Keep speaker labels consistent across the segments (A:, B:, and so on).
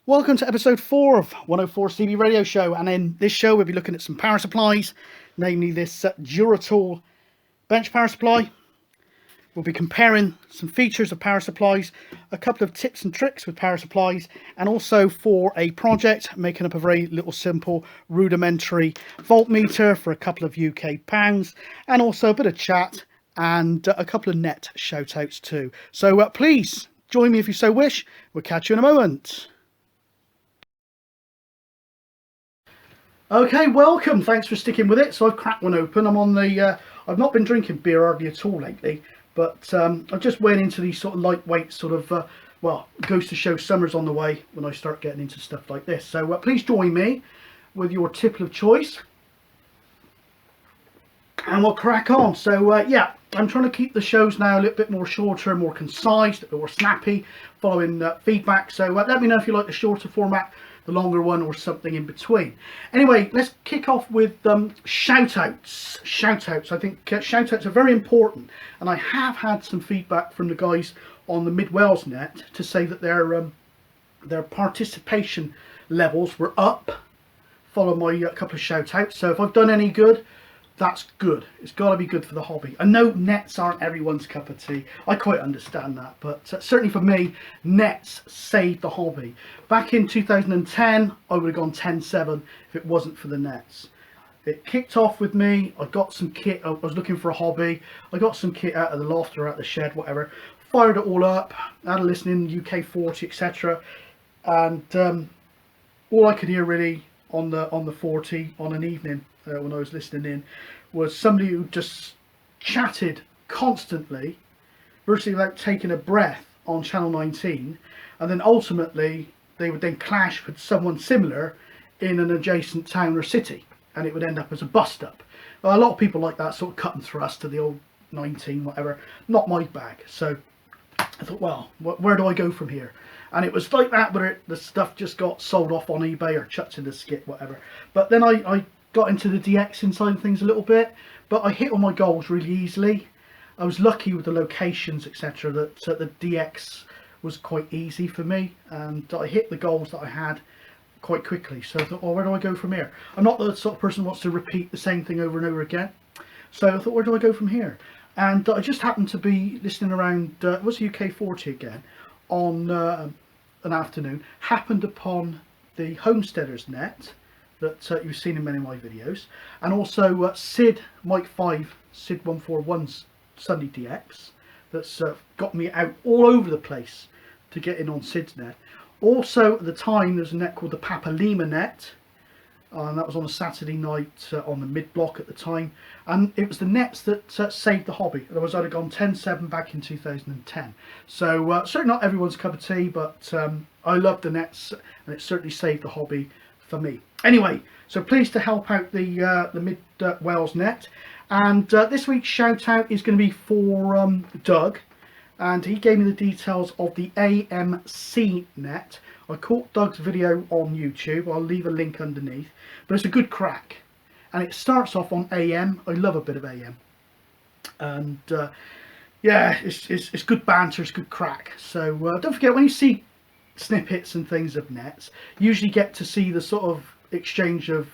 A: Welcome to episode 4 of 104's CB radio show, and in this show we'll be looking at some power supplies, namely this Dura Tool bench power supply. We'll be comparing some features of power supplies, a couple of tips and tricks with power supplies, and also for a project making up a very little simple rudimentary voltmeter for a couple of UK pounds, and also a bit of chat and a couple of net shout outs too. So please join me if you so wish. We'll catch you in a moment. Okay, welcome. Thanks for sticking with it. So I've cracked one open. I'm on the. I've not been drinking beer hardly at all lately, but I just went into these sort of lightweight sort of. Well, goes to show summer's on the way when I start getting into stuff like this. So please join me with your tipple of choice, and we'll crack on. So yeah, I'm trying to keep the shows now a little bit more shorter, more concise, a bit more snappy, following feedback. So let me know if you like the shorter format, the longer one, or something in between. Anyway, let's kick off with shout outs. I think shout outs are very important, and I have had some feedback from the guys on the Mid Wales Net to say that their participation levels were up following my couple of shout outs. So if I've done any good, that's good. It's got to be good for the hobby. I know nets aren't everyone's cup of tea. I quite understand that, but certainly for me, nets saved the hobby. Back in 2010, I would have gone 10-7 if it wasn't for the nets. It kicked off with me. I got some kit. I was looking for a hobby. I got some kit out of the loft or out of the shed, whatever. Fired it all up. Had a listen in UK 40, etc. And all I could hear really on the 40 on an evening when I was listening in was somebody who just chatted constantly, virtually without taking a breath, on channel 19, and then ultimately they would then clash with someone similar in an adjacent town or city, and it would end up as a bust up. Well, a lot of people like that sort of cut and thrust to the old 19 whatever. Not my bag. So I thought, well, where do I go from here? And it was like that, where the stuff just got sold off on eBay or chucked in the skip, whatever. But then I got into the DX inside of things a little bit, but I hit all my goals really easily. I was lucky with the locations, etc., that the DX was quite easy for me, and I hit the goals that I had quite quickly. So I thought, well, where do I go from here? I'm not the sort of person who wants to repeat the same thing over and over again. So I thought, where do I go from here? And I just happened to be listening around, it was UK 40 again, on an afternoon, happened upon the Homesteaders Net that you've seen in many of my videos, and also Sid Mike 5, Sid 141's Sunday DX, that's got me out all over the place to get in on Sid's net. Also at the time there's a net called the Papa Lima net, and that was on a Saturday night on the mid block at the time, and it was the nets that saved the hobby. Otherwise I'd have gone 10-7 back in 2010. So certainly not everyone's cup of tea, but I love the nets, and it certainly saved the hobby for me. Anyway, so pleased to help out the Mid Wales Net, and this week's shout out is going to be for Doug, and he gave me the details of the AMC Net. I caught Doug's video on YouTube. I'll leave a link underneath, but it's a good crack, and it starts off on AM. I love a bit of AM, and yeah, it's good banter, it's good crack. So don't forget, when you see snippets and things of nets, you usually get to see the sort of exchange of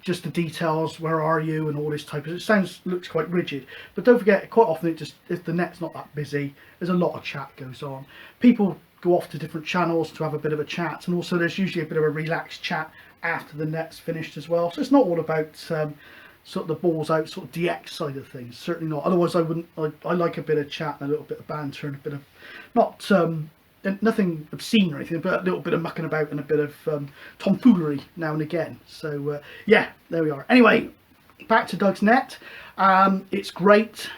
A: just the details, where are you, and all this type of. It looks quite rigid, but don't forget, quite often it just, if the net's not that busy, there's a lot of chat goes on. People go off to different channels to have a bit of a chat, and also there's usually a bit of a relaxed chat after the net's finished as well. So it's not all about sort of the balls out sort of DX side of things, certainly not. Otherwise I wouldn't. I like a bit of chat and a little bit of banter and a bit of, not nothing obscene or anything, but a little bit of mucking about and a bit of tomfoolery now and again. So yeah, there we are. Anyway, back to Doug's net. It's great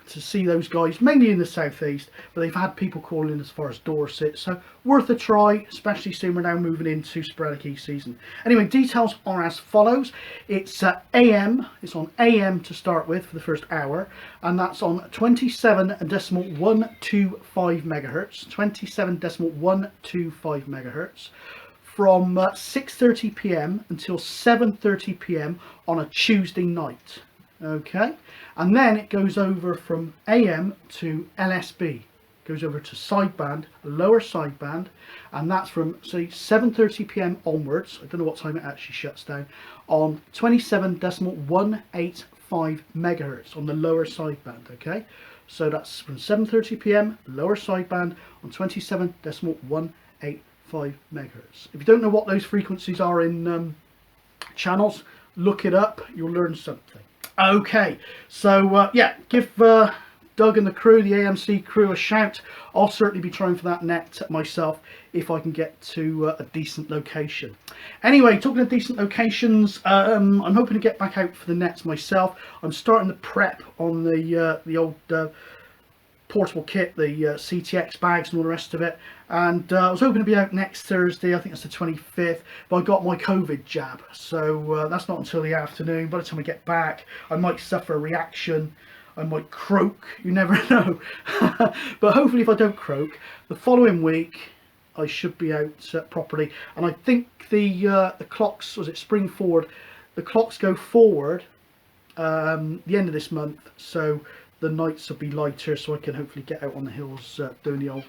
A: to see those guys, mainly in the southeast, but they've had people calling in as far as Dorset, so worth a try, especially soon we're now moving into sporadic season. Anyway, details are as follows. It's AM, it's on AM to start with for the first hour, and that's on 27.125 megahertz, 27.125 megahertz, from 6:30 p.m. until 7:30 p.m. on a Tuesday night. Okay, and then it goes over from AM to LSB, goes over to sideband, lower sideband, and that's from say 7:30 p.m. onwards. I don't know what time it actually shuts down, on 27.185 megahertz on the lower sideband. Okay, so that's from 7:30 p.m. lower sideband on 27.185 megahertz. If you don't know what those frequencies are in channels, look it up, you'll learn something. Okay, so yeah, give Doug and the crew, the AMC crew, a shout. I'll certainly be trying for that net myself if I can get to a decent location. Anyway, talking of decent locations, I'm hoping to get back out for the nets myself. I'm starting the prep on the old portable kit, the CTX bags and all the rest of it, and I was hoping to be out next Thursday. I think it's the 25th, but I got my COVID jab, so that's not until the afternoon. By the time I get back, I might suffer a reaction, I might croak, you never know. But hopefully if I don't croak, the following week I should be out properly. And I think the clocks, was it spring forward, the clocks go forward the end of this month, so the nights will be lighter, so I can hopefully get out on the hills doing the old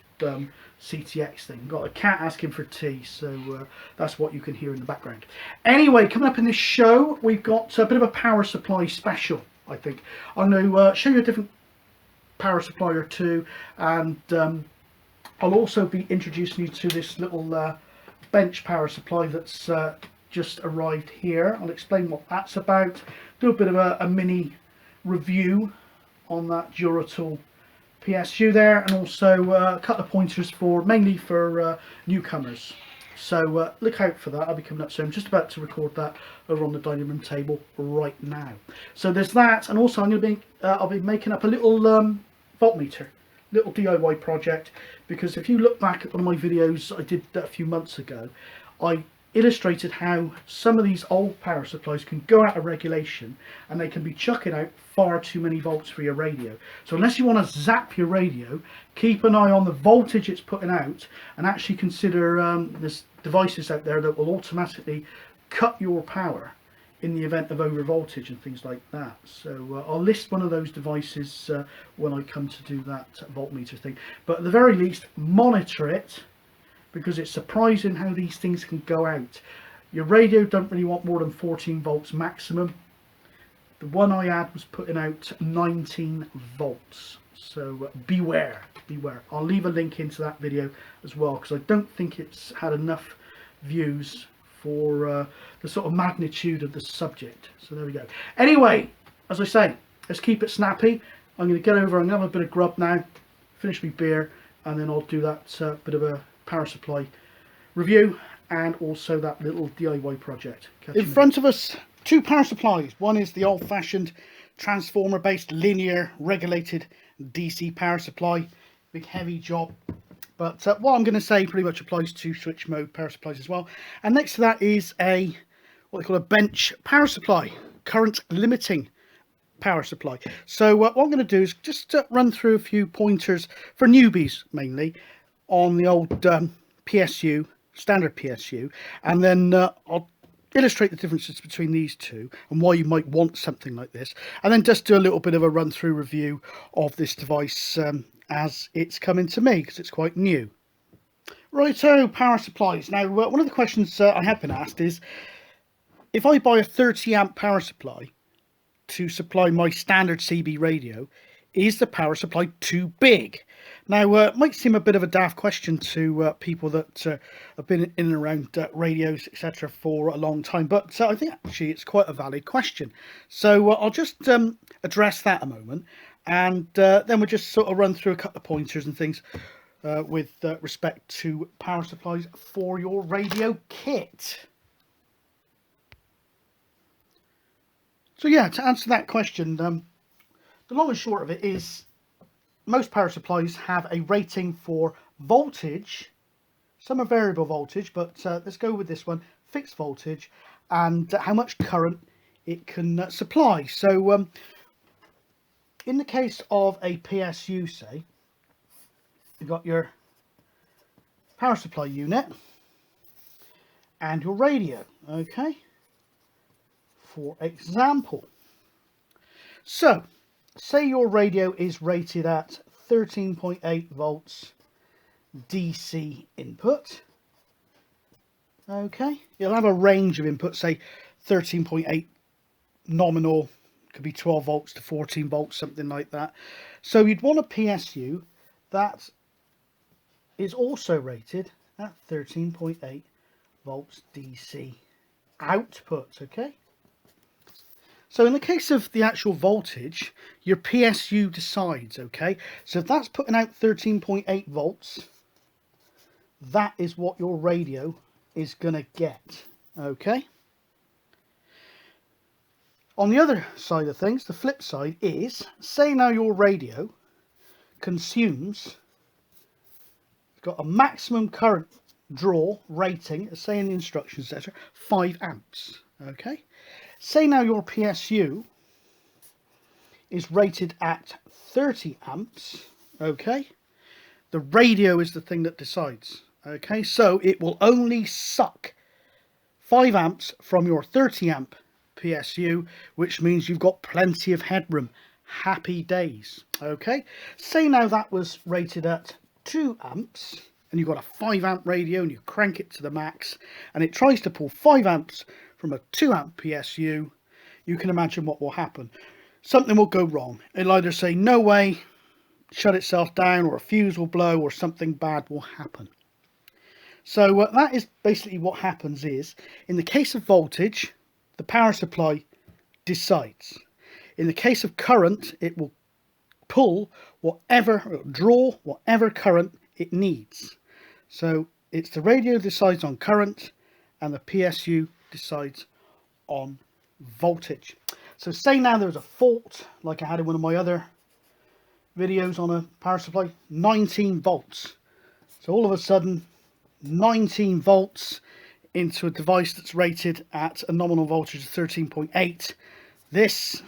A: CTX thing. Got a cat asking for tea, so that's what you can hear in the background. Anyway, coming up in this show, we've got a bit of a power supply special, I think. I'm going to show you a different power supply or two, and I'll also be introducing you to this little bench power supply that's just arrived here. I'll explain what that's about, do a bit of a mini review on that Dura Tool PSU there, and also a couple of pointers for mainly for newcomers. So look out for that. I'll be coming up soon. I'm just about to record that over on the dining room table right now. So there's that, and also I'm going to be I'll be making up a little voltmeter, little DIY project, because if you look back at one of my videos I did a few months ago, I illustrated how some of these old power supplies can go out of regulation and they can be chucking out far too many volts for your radio. So unless you want to zap your radio, keep an eye on the voltage it's putting out, and actually consider there's devices out there that will automatically cut your power in the event of over voltage and things like that. So I'll list one of those devices when I come to do that voltmeter thing, but at the very least monitor it, because it's surprising how these things can go out. Your radio don't really want more than 14 volts maximum. The one I had was putting out 19 volts. So beware, beware. I'll leave a link into that video as well, because I don't think it's had enough views for the sort of magnitude of the subject. So there we go. Anyway, as I say, let's keep it snappy. I'm going to get over, I'm going to have a bit of grub now, finish my beer, and then I'll do that bit of a power supply review, and also that little DIY project. In front of us, two power supplies. One is the old-fashioned transformer based linear regulated DC power supply, big heavy job, but what I'm going to say pretty much applies to switch mode power supplies as well. And next to that is a what they call a bench power supply, current limiting power supply. So what I'm going to do is just run through a few pointers for newbies mainly on the old PSU, standard PSU, and then I'll illustrate the differences between these two and why you might want something like this, and then just do a little bit of a run through review of this device as it's coming to me, because it's quite new. Right, so power supplies. Now one of the questions I have been asked is, if I buy a 30 amp power supply to supply my standard CB radio, is the power supply too big? Now, it might seem a bit of a daft question to people that have been in and around radios, etc. for a long time, but I think actually it's quite a valid question. So I'll just address that a moment, and then we'll just sort of run through a couple of pointers and things with respect to power supplies for your radio kit. So yeah, to answer that question, the long and short of it is, most power supplies have a rating for voltage. Some are variable voltage, but let's go with this one, fixed voltage, and how much current it can supply. So in the case of a PSU, say, you've got your power supply unit and your radio, okay, for example. So say your radio is rated at 13.8 volts DC input. Okay, you'll have a range of inputs, say 13.8 nominal, could be 12 volts to 14 volts, something like that. So you'd want a PSU that is also rated at 13.8 volts DC output. Okay, so in the case of the actual voltage, your PSU decides. Okay, so if that's putting out 13.8 volts, that is what your radio is going to get. Okay, on the other side of things, the flip side is, say now your radio consumes, got a maximum current draw rating, say in the instructions, etc., 5 amps. Okay, say now your PSU is rated at 30 amps. Okay, the radio is the thing that decides. Okay, so it will only suck 5 amps from your 30 amp PSU, which means you've got plenty of headroom. Happy days. Okay, say now that was rated at 2 amps and you've got a 5 amp radio and you crank it to the max and it tries to pull 5 amps from a 2 amp PSU, you can imagine what will happen. Something will go wrong. It'll either say no way, shut itself down, or a fuse will blow, or something bad will happen. So that is basically what happens. Is in the case of voltage, the power supply decides. In the case of current, it will pull whatever, or draw whatever current it needs. So it's the radio decides on current and the PSU decides on voltage. So say now there's a fault, like I had in one of my other videos on a power supply, 19 volts. So all of a sudden, 19 volts into a device that's rated at a nominal voltage of 13.8. This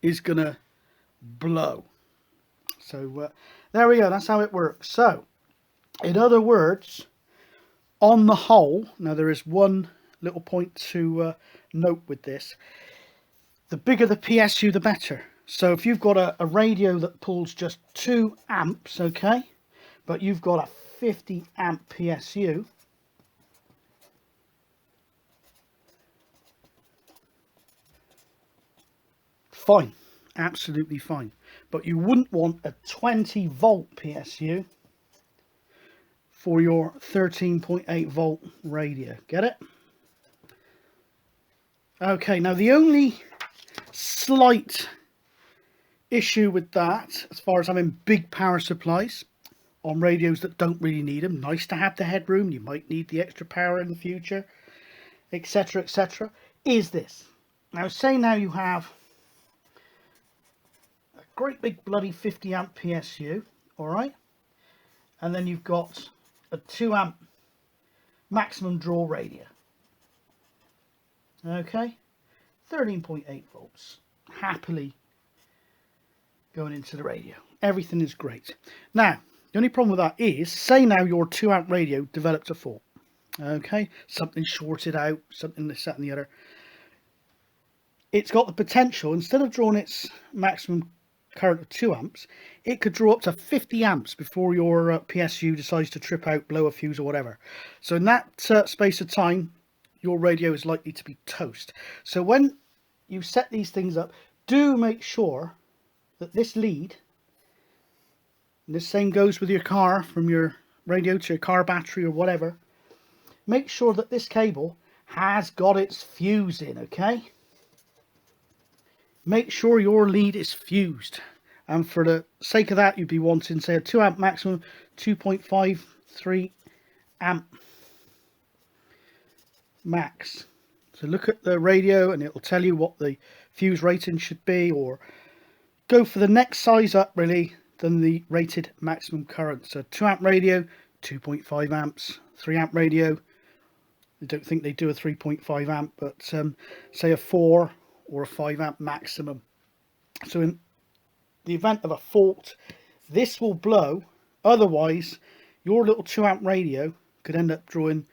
A: is gonna blow. So there we go, that's how it works. So in other words, on the whole, now there is one little point to note with this: the bigger the PSU, the better. So if you've got a radio that pulls just 2 amps, okay, but you've got a 50 amp PSU, fine, absolutely fine. But you wouldn't want a 20 volt PSU for your 13.8 volt radio. Get it? Okay, now the only slight issue with that, as far as having big power supplies on radios that don't really need them, nice to have the headroom, you might need the extra power in the future, etc., etc., is this. Now say now you have a great big bloody 50 amp PSU, alright, and then you've got a 2 amp maximum draw radio. Okay, 13.8 volts, happily going into the radio. Everything is great. Now, the only problem with that is, say now your 2 amp radio developed a fault. Okay, something shorted out, something this, that and the other. It's got the potential, instead of drawing its maximum current of 2 amps, it could draw up to 50 amps before your PSU decides to trip out, blow a fuse or whatever. So in that space of time, your radio is likely to be toast. So when you set these things up, do make sure that this lead, and the same goes with your car, from your radio to your car battery or whatever, make sure that this cable has got its fuse in, okay? Make sure your lead is fused, and for the sake of that, you'd be wanting, say, a 2 amp maximum, 2.53 amp max. So look at the radio and it will tell you what the fuse rating should be, or go for the next size up really than the rated maximum current. So 2 amp radio, 2.5 amps, 3 amp radio, I don't think they do a 3.5 amp, but say a 4 or a 5 amp maximum. So in the event of a fault, this will blow. Otherwise, your little 2 amp radio could end up drawing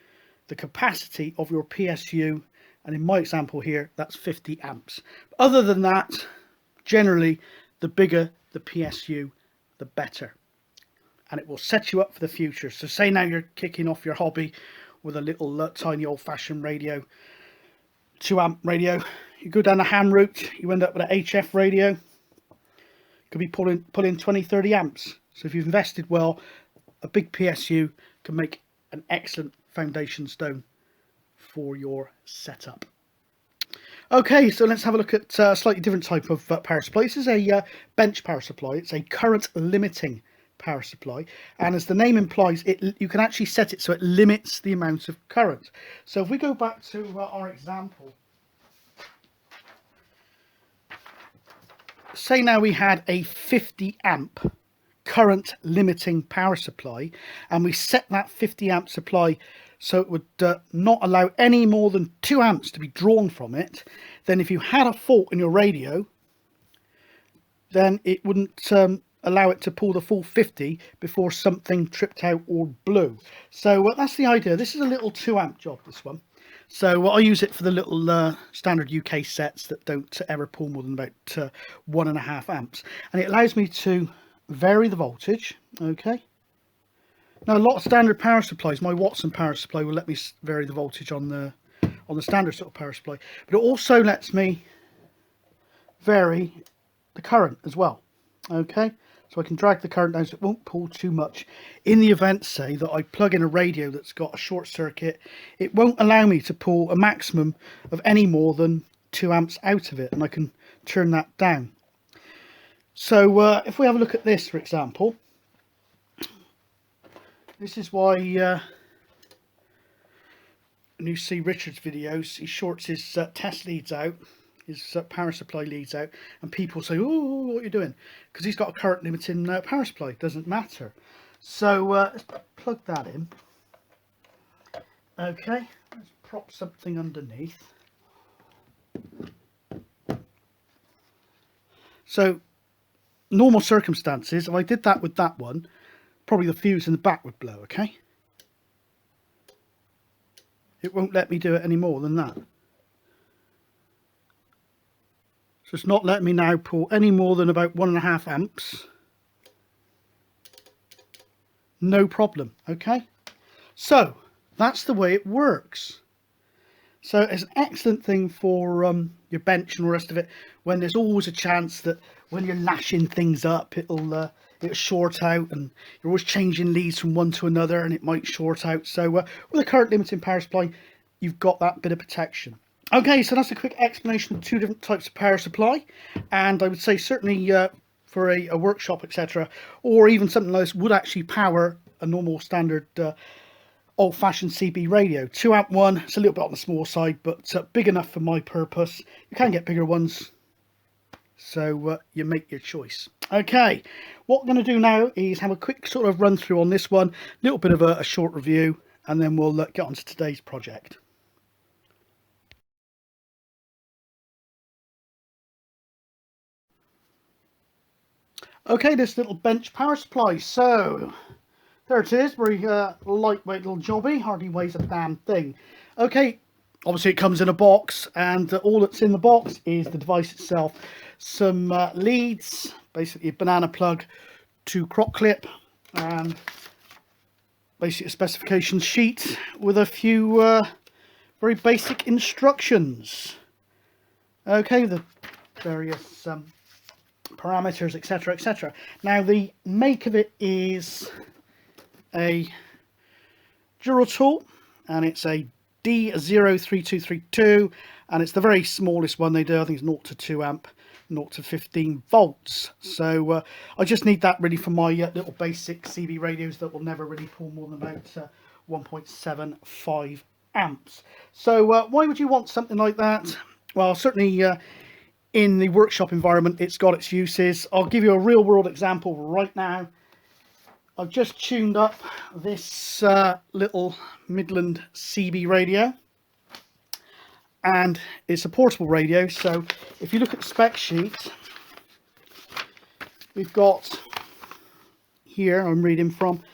A: the capacity of your PSU, and in my example here, that's 50 amps. Other than that, generally, the bigger the PSU, the the better. And it will set you up for the future. So say now you're kicking off your hobby with a little tiny old-fashioned radio, 2-amp radio. You go down the ham route, you end up with an HF radio. You could be pulling 20-30 amps. So if you've invested well, a big PSU can make an excellent foundation stone for your setup. Okay, so let's have a look at a slightly different type of power supply. This is a bench power supply. It's a current-limiting power supply, and as the name implies, you can actually set it so it limits the amount of current. So if we go back to our example, say now we had a 50 amp current limiting power supply, and we set that 50 amp supply so it would not allow any more than 2 amps to be drawn from it, then if you had a fault in your radio, then it wouldn't allow it to pull the full 50 before something tripped out or blew. So that's the idea. This is a little 2 amp job, this one. So I use it for the little standard UK sets that don't ever pull more than about 1.5 amps. And it allows me to vary the voltage, okay? Now a lot of standard power supplies, my Watson power supply will let me vary the voltage on the standard sort of power supply, but it also lets me vary the current as well, okay? So I can drag the current down so it won't pull too much. In the event, say, that I plug in a radio that's got a short circuit, it won't allow me to pull a maximum of any more than 2 amps out of it, and I can turn that down. So if we have a look at this, for example, this is why when you see Richard's videos, he shorts his test leads out, his power supply leads out, and people say, oh, what are you doing? Because he's got a current limiting power supply. It doesn't matter. So let's plug that in. Okay, let's prop something underneath. So normal circumstances, if I did that with that one, probably the fuse in the back would blow, okay? It won't let me do it any more than that. So it's not letting me now pull any more than about 1.5 amps. No problem, okay? So that's the way it works. So it's an excellent thing for your bench and the rest of it, when there's always a chance that when you're lashing things up, it'll short out, and you're always changing leads from one to another and it might short out. So with a current limiting power supply, you've got that bit of protection. Okay, so that's a quick explanation of 2 different types of power supply, and I would say certainly for a workshop, etc., or even something like this would actually power a normal standard old-fashioned CB radio. 2 amp one, it's a little bit on the small side, but big enough for my purpose. You can get bigger ones, so you make your choice. Okay, what I'm going to do now is have a quick sort of run through on this one, a little bit of a short review, and then we'll get on to today's project. Okay, this little bench power supply. So there it is, very lightweight little jobby, hardly weighs a damn thing. Okay, obviously it comes in a box, and all that's in the box is the device itself. Some leads, basically a banana plug to crop clip, and basically a specification sheet with a few very basic instructions. Okay, the various parameters, etc., etc. Now the make of it is a Dura Tool, and it's a D03232, and it's the very smallest one they do. I think it's 0 to 2 amp, 0 to 15 volts. So I just need that really for my little basic CB radios that will never really pull more than about 1.75 amps. So why would you want something like that? Well, certainly in the workshop environment, it's got its uses. I'll give you a real world example right now. I've just tuned up this little Midland CB radio, and it's a portable radio. So if you look at the spec sheet, we've got here, I'm reading from,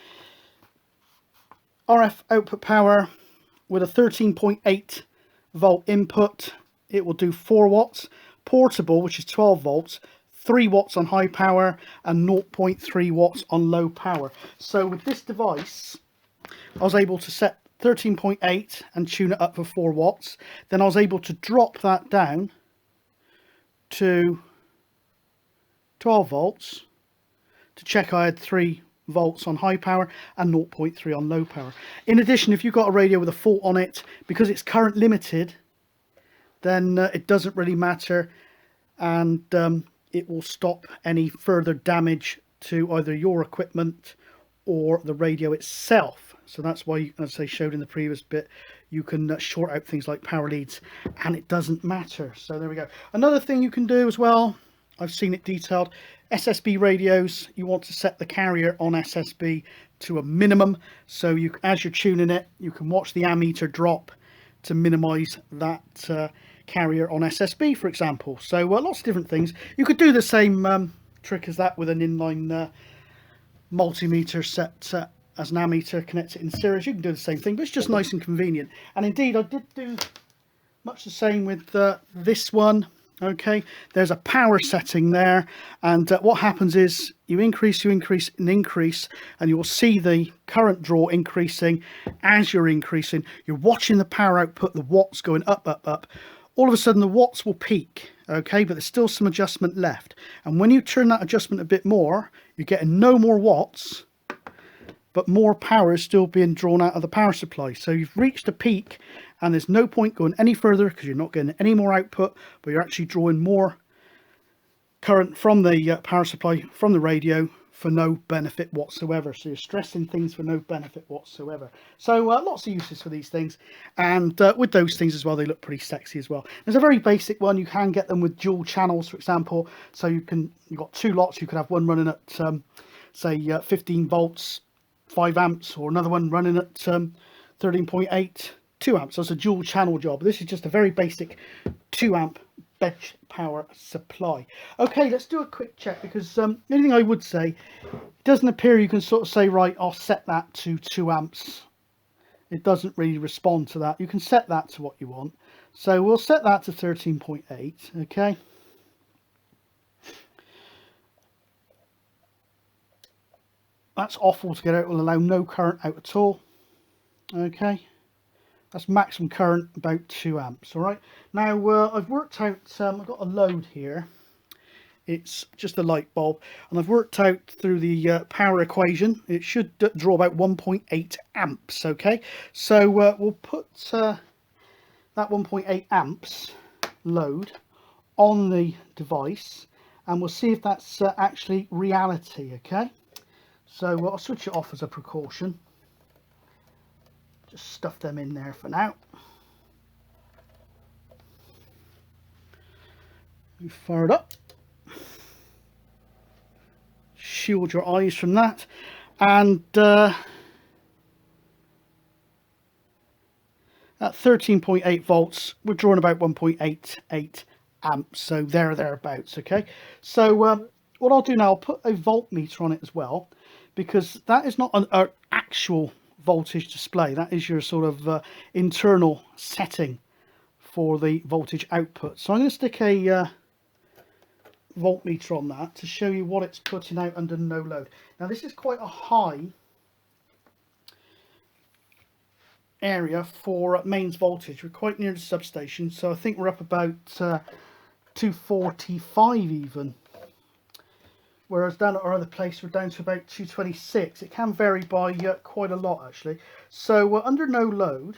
A: RF output power with a 13.8 volt input. It will do 4 watts. Portable, which is 12 volts, 3 watts on high power and 0.3 watts on low power. So with this device, I was able to set 13.8 and tune it up for 4 watts. Then I was able to drop that down to 12 volts to check I had 3 volts on high power and 0.3 on low power. In addition, if you've got a radio with a fault on it, because it's current limited, then it doesn't really matter, and it will stop any further damage to either your equipment or the radio itself. So that's why, as I showed in the previous bit, you can short out things like power leads and it doesn't matter. So there we go. Another thing you can do as well, I've seen it detailed, SSB radios, you want to set the carrier on SSB to a minimum, so you, as you're tuning it, you can watch the ammeter drop to minimize that carrier on SSB, for example. So lots of different things. You could do the same trick as that with an inline multimeter set as an ammeter, connect it in series. You can do the same thing, but it's just nice and convenient. And indeed, I did do much the same with this one. Okay, there's a power setting there, and what happens is you increase, and you will see the current draw increasing as you're increasing. You're watching the power output, the watts going up, up, up. All of a sudden the watts will peak, okay, but there's still some adjustment left. And when you turn that adjustment a bit more, you're getting no more watts, but more power is still being drawn out of the power supply. So you've reached a peak, and there's no point going any further because you're not getting any more output, but you're actually drawing more current from the power supply, from the radio, for no benefit whatsoever. So you're stressing things for no benefit whatsoever. So lots of uses for these things, and with those things as well, they look pretty sexy as well. There's a very basic one. You can get them with dual channels, for example. So you've got 2 lots. You could have one running at say 15 volts 5 amps, or another one running at 13.8 2 amps. So it's a dual channel job. This is just a very basic 2 amp bench power supply. Okay, let's do a quick check, because the only thing I would say, it doesn't appear you can sort of say, right, I'll set that to 2 amps. It doesn't really respond to that. You can set that to what you want. So we'll set that to 13.8, okay. That's off altogether. It will allow no current out at all. Okay, that's maximum current, about 2 amps. All right, now I've worked out, I've got a load here. It's just a light bulb, and I've worked out through the power equation, it should draw about 1.8 amps. Okay, so we'll put that 1.8 amps load on the device, and we'll see if that's actually reality. Okay, so I'll switch it off as a precaution. Just stuff them in there for now. You fire it up. Shield your eyes from that. And at 13.8 volts, we're drawing about 1.88 amps. So thereabouts. Okay. So what I'll do now, I'll put a voltmeter on it as well, because that is not an actual voltage display. That is your sort of internal setting for the voltage output. So I'm going to stick a voltmeter on that to show you what it's putting out under no load. Now this is quite a high area for mains voltage. We're quite near the substation, so I think we're up about 245 even. Whereas down at our other place, we're down to about 226. It can vary by quite a lot, actually. So under no load,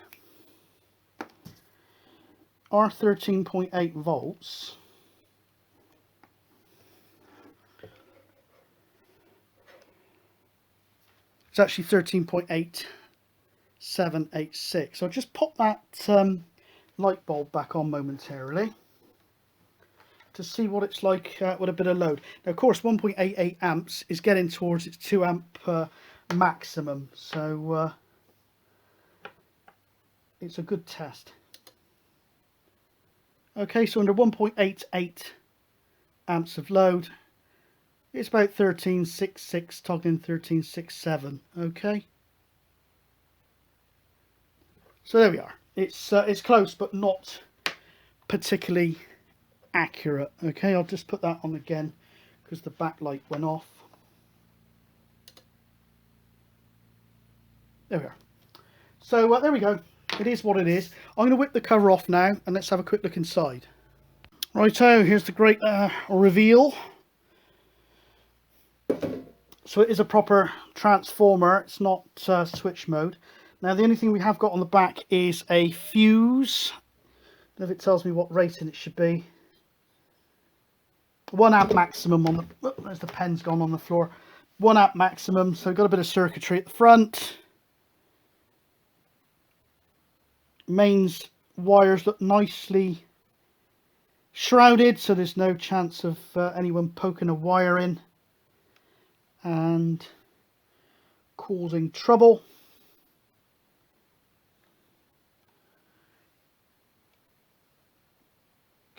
A: our 13.8 volts it's actually 13.8786. So I'll just pop that light bulb back on momentarily to see what it's like with a bit of load. Now, of course, 1.88 amps is getting towards its 2 amp maximum, so it's a good test. Okay, so under 1.88 amps of load, it's about 1366, toggling 1367. Okay, so there we are. It's close, but not particularly accurate. Okay, I'll just put that on again because the backlight went off. There we are. So there we go. It is what it is. I'm going to whip the cover off now and let's have a quick look inside. Righto, here's the great reveal. So it is a proper transformer. It's not switch mode. Now the only thing we have got on the back is a fuse. I don't know if it tells me what rating it should be. 1 amp maximum on the... Oh, there's the pen's gone on the floor. 1 amp maximum. So we've got a bit of circuitry at the front. Mains wires look nicely shrouded, so there's no chance of anyone poking a wire in and causing trouble.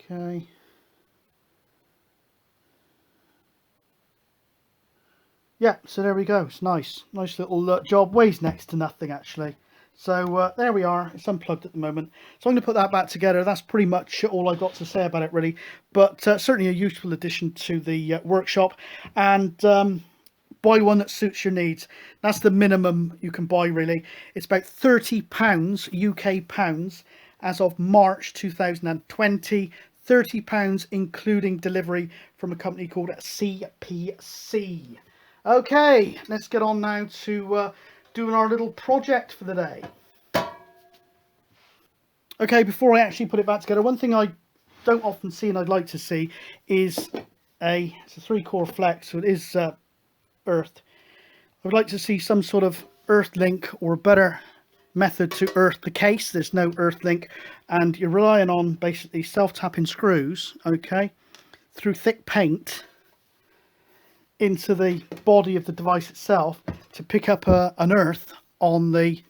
A: Okay. Yeah, so there we go. It's nice. Nice little job. Weighs next to nothing, actually. So there we are. It's unplugged at the moment. So I'm going to put that back together. That's pretty much all I've got to say about it, really. But certainly a useful addition to the workshop. And buy one that suits your needs. That's the minimum you can buy, really. It's about £30 UK pounds as of March 2020. £30 including delivery from a company called CPC. Okay, let's get on now to doing our little project for the day. Okay, before I actually put it back together, one thing I don't often see and I'd like to see is it's a 3-core flex, so it is earthed. I would like to see some sort of earth link or a better method to earth the case. There's no earth link and you're relying on basically self-tapping screws, okay, through thick paint into the body of the device itself to pick up an earth on the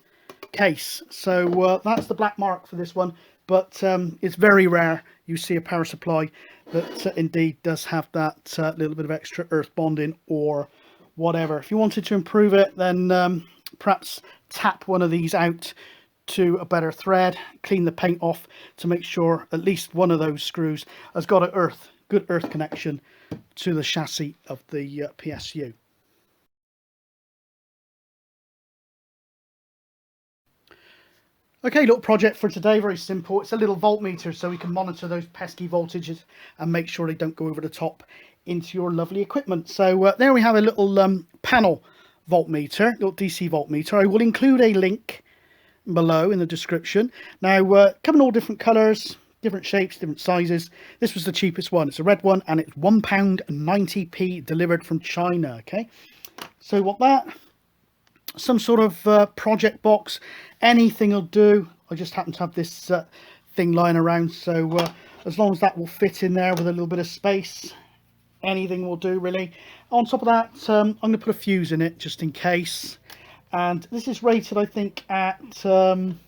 A: case. So that's the black mark for this one, but it's very rare you see a power supply that indeed does have that little bit of extra earth bonding or whatever. If you wanted to improve it, then perhaps tap one of these out to a better thread, clean the paint off to make sure at least one of those screws has got a good earth connection to the chassis of the PSU. Okay, little project for today, very simple. It's a little voltmeter so we can monitor those pesky voltages and make sure they don't go over the top into your lovely equipment. So there we have a little panel voltmeter, little DC voltmeter. I will include a link below in the description. Now come in all different colours, different shapes, different sizes. This was the cheapest one. It's a red one and it's £1.90p delivered from China. Okay, so what that, some sort of project box, anything will do. I just happen to have this thing lying around, so as long as that will fit in there with a little bit of space, anything will do, really. On top of that, I'm going to put a fuse in it just in case, and this is rated, I think, at 13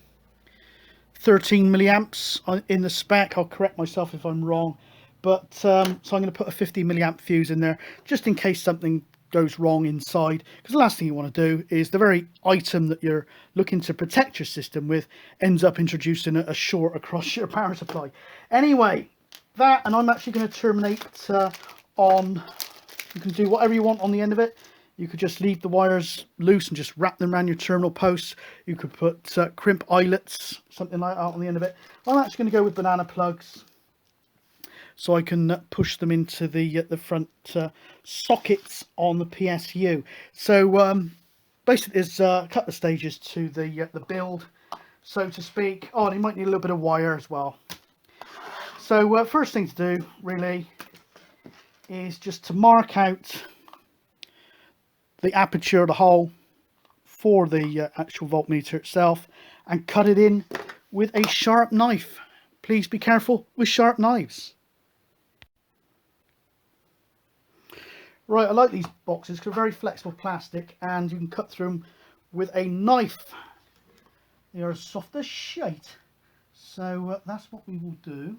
A: milliamps in the spec. I'll correct myself if I'm wrong, but so I'm going to put a 50 milliamp fuse in there just in case something goes wrong inside, because the last thing you want to do is the very item that you're looking to protect your system with ends up introducing a short across your power supply. Anyway, that, and I'm actually going to terminate on, you can do whatever you want on the end of it. You could just leave the wires loose and just wrap them around your terminal posts. You could put crimp eyelets, something like that, on the end of it. I'm actually going to go with banana plugs so I can push them into the front sockets on the PSU. So basically there's a couple of stages to the build, so to speak. Oh, and you might need a little bit of wire as well. So first thing to do really is just to mark out the aperture of the hole for the actual voltmeter itself and cut it in with a sharp knife. Please be careful with sharp knives. Right, I like these boxes because they're very flexible plastic and you can cut through them with a knife. They are soft as shite. So that's what we will do.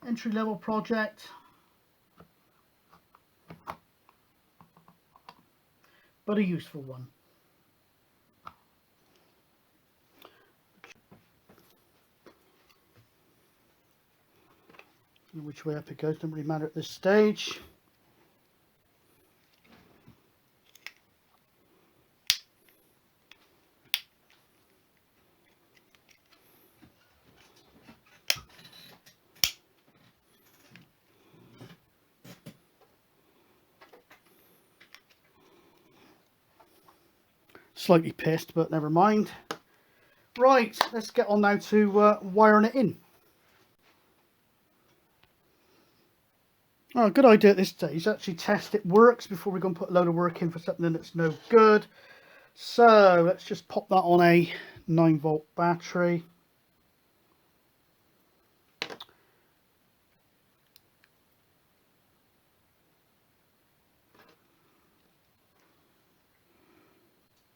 A: entry-level project, but a useful one. Which way up it goes doesn't really matter at this stage. Slightly pissed, but never mind. Right, let's get on now to wiring it in. Oh, good idea at this stage, actually test it works before we're going to put a load of work in for something that's no good. So let's just pop that on a 9-volt battery.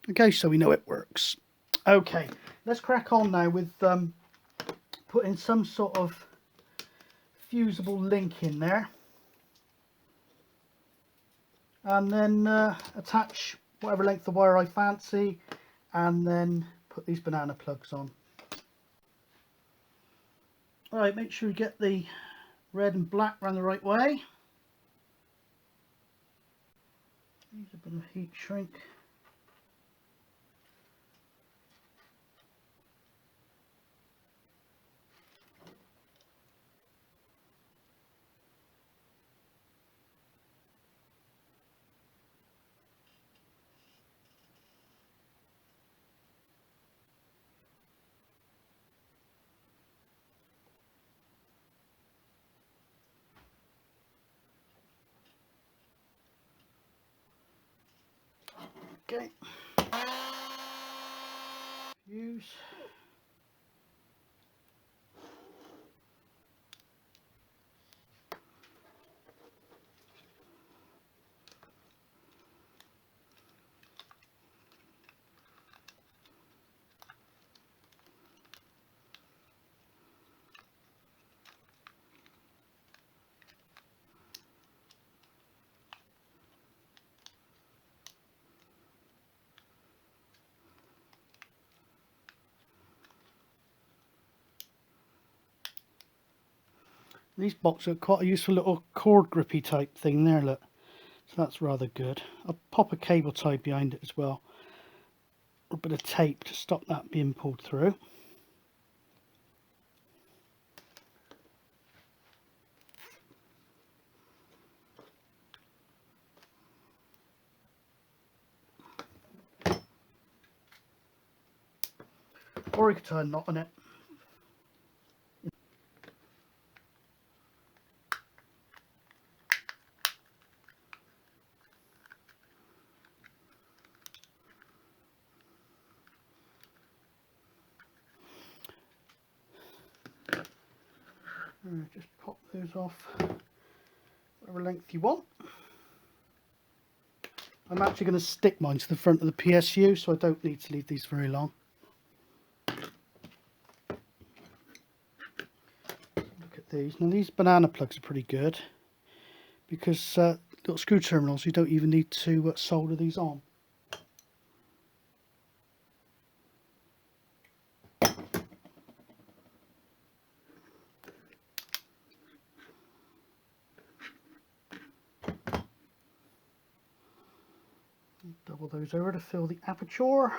A: Okay, so we know it works. Okay, let's crack on now with putting some sort of fusible link in there. And then attach whatever length of wire I fancy, and then put these banana plugs on. Alright, make sure you get the red and black around the right way. Use a bit of heat shrink. Okay. Fuse. These boxes are quite a useful little cord grippy type thing there, look. So that's rather good. I'll pop a cable tie behind it as well. A bit of tape to stop that being pulled through. Or you could tie a knot on it. Just pop those off whatever length you want. I'm actually going to stick mine to the front of the PSU, so I don't need to leave these very long. Look at these. Now these banana plugs are pretty good because little screw terminals, you don't even need to solder these on. Double those over to fill the aperture.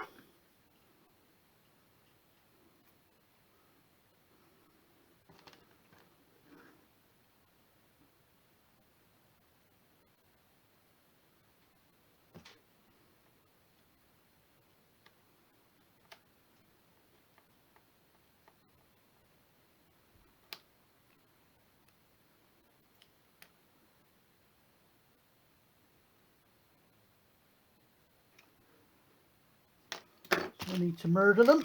A: So I need to murder them.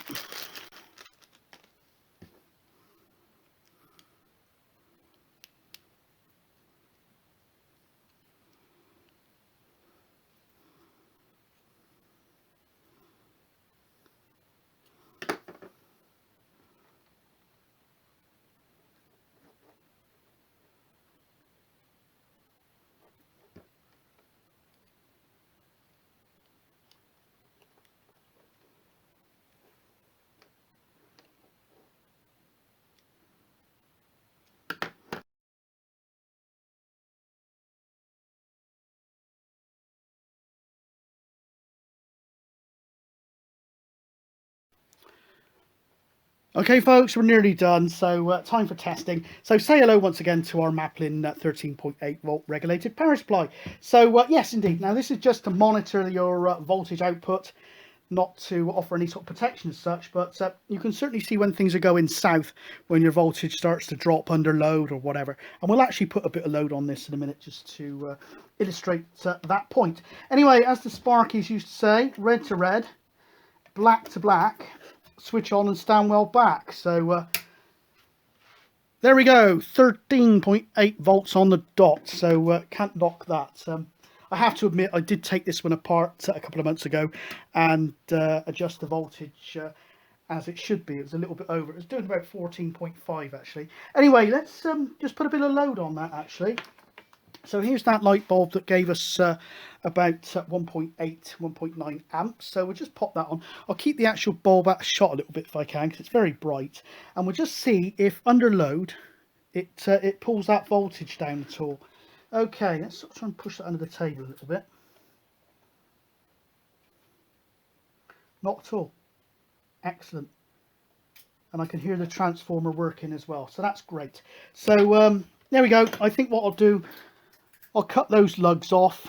A: Okay folks, we're nearly done, so time for testing. So say hello once again to our Maplin 13.8 volt regulated power supply. So yes indeed, now this is just to monitor your voltage output, not to offer any sort of protection as such, but you can certainly see when things are going south, when your voltage starts to drop under load or whatever. And we'll actually put a bit of load on this in a minute just to illustrate that point. Anyway, as the Sparkies used to say, red to red, black to black, switch on and stand well back. So there we go, 13.8 volts on the dot, so can't knock that. I have to admit I did take this one apart a couple of months ago and adjust the voltage as it should be. It was a little bit over, it was doing about 14.5 actually. Anyway, let's just put a bit of load on that actually. So here's that light bulb that gave us about 1.8, 1.9 amps. So we'll just pop that on. I'll keep the actual bulb out of shot a little bit if I can, because it's very bright. And we'll just see if under load it pulls that voltage down at all. Okay, let's sort of try and push that under the table a little bit. Not at all. Excellent. And I can hear the transformer working as well. So that's great. So there we go. I think what I'll do, I'll cut those lugs off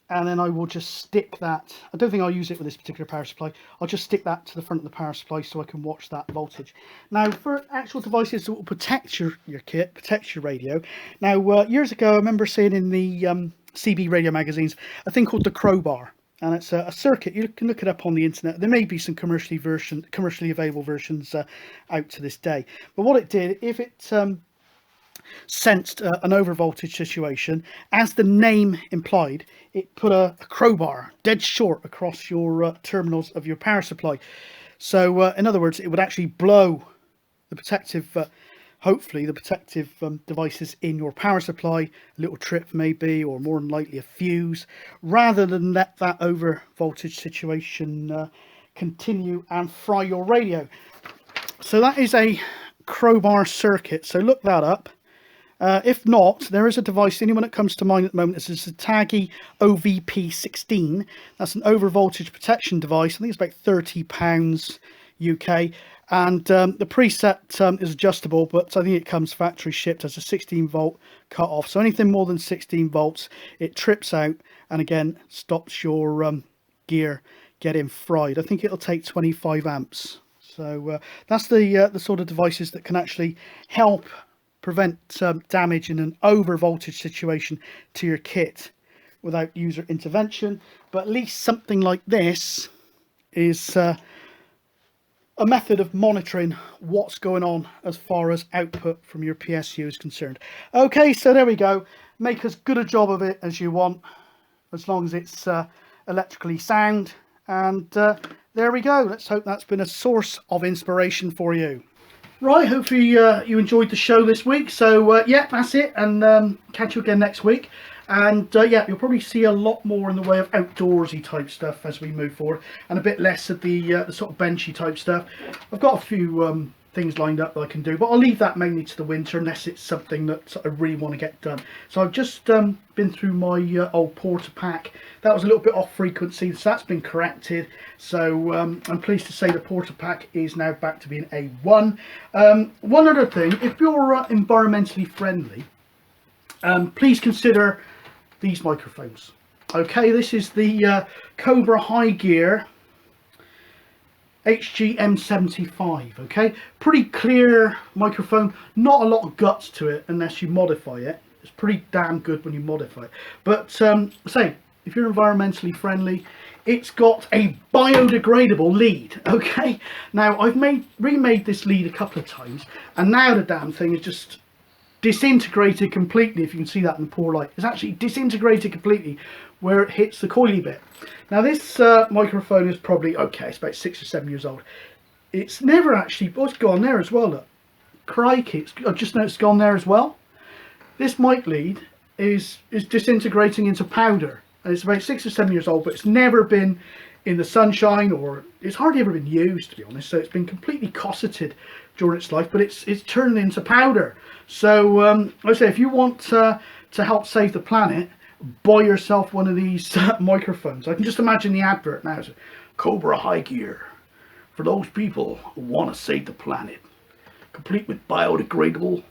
A: and then I will just stick that. I don't think I'll use it with this particular power supply. I'll just stick that to the front of the power supply so I can watch that voltage. Now for actual devices that will protect your kit, protect your radio. Now years ago I remember seeing in the CB radio magazines a thing called the crowbar. And it's a circuit. You can look it up on the internet. There may be some commercially available versions out to this day. But what it did, if it sensed an overvoltage situation, as the name implied, it put a crowbar dead short across your terminals of your power supply. So in other words, it would actually blow the protective, hopefully the protective devices in your power supply, a little trip maybe, or more than likely a fuse, rather than let that overvoltage situation continue and fry your radio. So that is a crowbar circuit, so look that up. If not, there is a device, the only one that comes to mind at the moment is a D.I.Y OVP16. That's an overvoltage protection device. I think it's about £30 UK. And the preset is adjustable, but I think it comes factory shipped as a 16 volt cut off. So anything more than 16 volts, it trips out and again stops your gear getting fried. I think it'll take 25 amps. So that's the sort of devices that can actually help prevent damage in an over voltage situation to your kit without user intervention. But at least something like this is a method of monitoring what's going on as far as output from your PSU is concerned. Okay, so there we go. Make as good a job of it as you want, as long as it's electrically sound. And there we go. Let's hope that's been a source of inspiration for you. Right, hopefully you enjoyed the show this week. So yeah, that's it, and catch you again next week. And yeah, you'll probably see a lot more in the way of outdoorsy type stuff as we move forward, and a bit less of the sort of benchy type stuff. I've got a few things lined up that I can do, but I'll leave that mainly to the winter unless it's something that I really want to get done. So I've just been through my old porta pack. That was a little bit off frequency, so that's been corrected. So I'm pleased to say the porta pack is now back to being A1. One other thing, if you're environmentally friendly, please consider these microphones. Okay, this is the Cobra High Gear HG-M75. Okay, pretty clear microphone, not a lot of guts to it unless you modify it. It's pretty damn good when you modify it. But say if you're environmentally friendly, it's got a biodegradable lead. Okay, now I've remade this lead a couple of times, and now the damn thing is just disintegrated completely. If you can see that in the poor light, it's actually disintegrated completely where it hits the coily bit. Now this microphone is probably, okay, it's about 6 or 7 years old. It's never actually, oh, it's gone there as well, look. Crikey, I've just noticed it's gone there as well. This mic lead is disintegrating into powder, and it's about 6 or 7 years old, but it's never been in the sunshine, or it's hardly ever been used, to be honest. So it's been completely cosseted during its life, but it's turning into powder. So I say, if you want to help save the planet, buy yourself one of these microphones. I can just imagine the advert now. It's Cobra High Gear for those people who want to save the planet, complete with biodegradable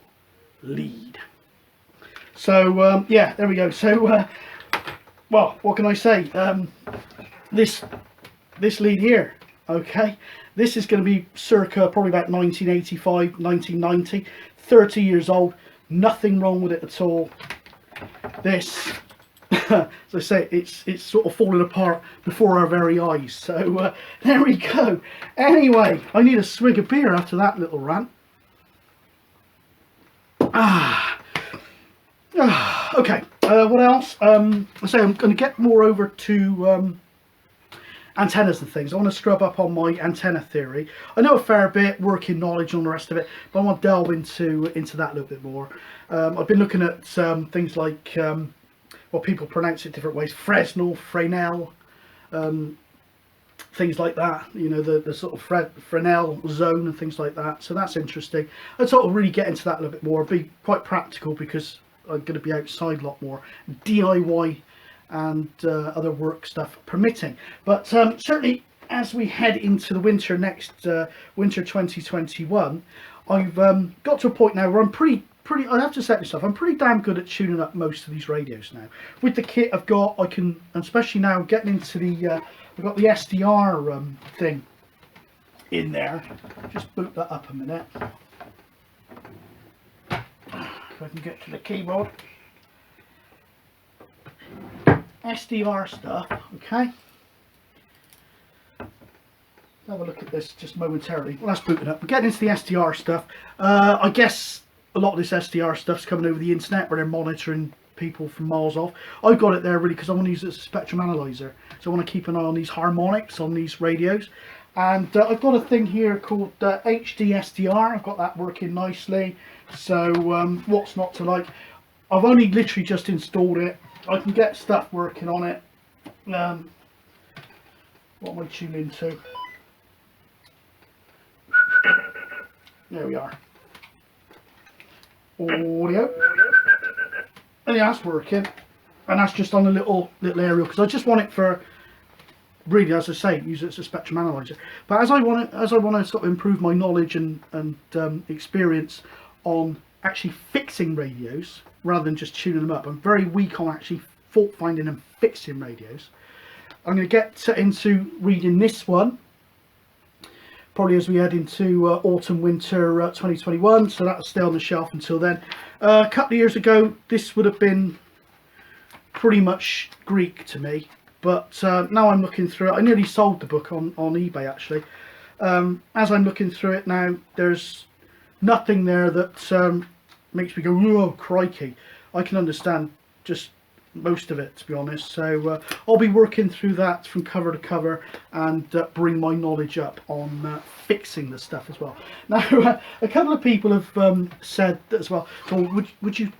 A: lead. So yeah, there we go. So well, what can I say? This lead here, okay, this is going to be circa probably about 1985, 1990, 30 years old. Nothing wrong with it at all. This, as I say, it's sort of falling apart before our very eyes. So there we go. Anyway, I need a swig of beer after that little rant. Okay, what else? I say I'm going to get more over to antennas and things. I want to scrub up on my antenna theory. I know a fair bit, working knowledge on the rest of it, but I want to delve into that a little bit more. I've been looking at things like, well, people pronounce it different ways, Fresnel, Fresnel, things like that, you know, the sort of Fresnel zone and things like that. So that's interesting. I'll sort of really get into that a little bit more, be quite practical because I'm going to be outside a lot more, DIY and other work stuff permitting. But certainly as we head into the winter winter 2021, I've got to a point now where I'm pretty I have to say myself, I'm pretty damn good at tuning up most of these radios now. With the kit I've got, I can, especially now getting into the I've got the SDR thing in there. Just boot that up a minute. If I can get to the keyboard. SDR stuff, okay. Have a look at this just momentarily. Well, let's boot it up. We're getting into the SDR stuff. I guess a lot of this SDR stuff's coming over the internet where they're monitoring people from miles off. I've got it there really because I want to use it as a spectrum analyzer. So I want to keep an eye on these harmonics on these radios. And I've got a thing here called HD SDR. I've got that working nicely. So what's not to like? I've only literally just installed it. I can get stuff working on it. What am I tuning into? There we are. Audio. And yeah, that's working. And that's just on a little aerial because I just want it for, really, as I say, use it as a spectrum analyzer. But as I want to sort of improve my knowledge and experience on actually fixing radios rather than just tuning them up. I'm very weak on actually fault finding and fixing radios. I'm going to get into reading this one probably as we head into autumn winter 2021, so that'll stay on the shelf until then. A couple of years ago this would have been pretty much Greek to me, but now I'm looking through it. I nearly sold the book on eBay actually. As I'm looking through it now, there's nothing there that makes me go, oh crikey. I can understand just most of it, to be honest. So I'll be working through that from cover to cover and bring my knowledge up on fixing the stuff as well. Now a couple of people have said that as well, so would you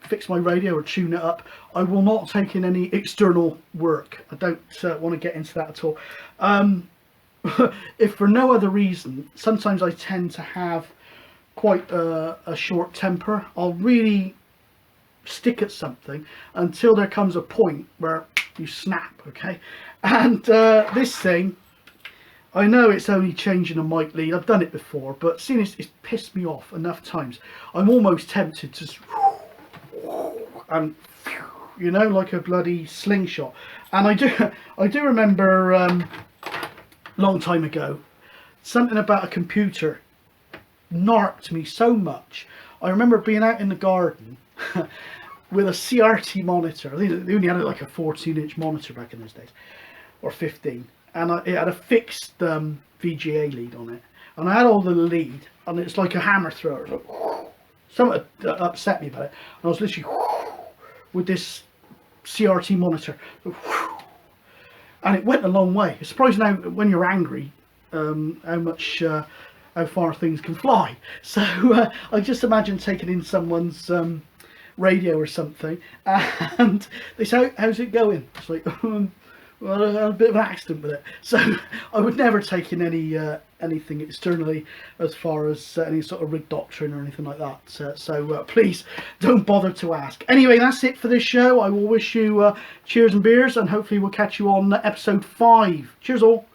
A: fix my radio or tune it up? I will not take in any external work. I don't want to get into that at all. If for no other reason, sometimes I tend to have quite a short temper. I'll really stick at something until there comes a point where you snap, okay? And this thing, I know it's only changing a mic lead, I've done it before, but seeing it's pissed me off enough times, I'm almost tempted to and, you know, like a bloody slingshot. And I do remember a long time ago, something about a computer narked me so much. I remember being out in the garden with a CRT monitor. I think they only had like a 14-inch monitor back in those days, or 15, and it had a fixed VGA lead on it, and I had all the lead, and it's like a hammer thrower. Like, something upset me about it, and I was literally with this CRT monitor, and it went a long way. It's surprising now when you're angry how far things can fly. So I just imagine taking in someone's radio or something, and they say, how's it going? It's like, well, I had a bit of an accident with it. So I would never take in anything externally as far as any sort of rig doctrine or anything like that. So please don't bother to ask. Anyway, that's it for this show. I will wish you cheers and beers, and hopefully we'll catch you on episode 5. Cheers all.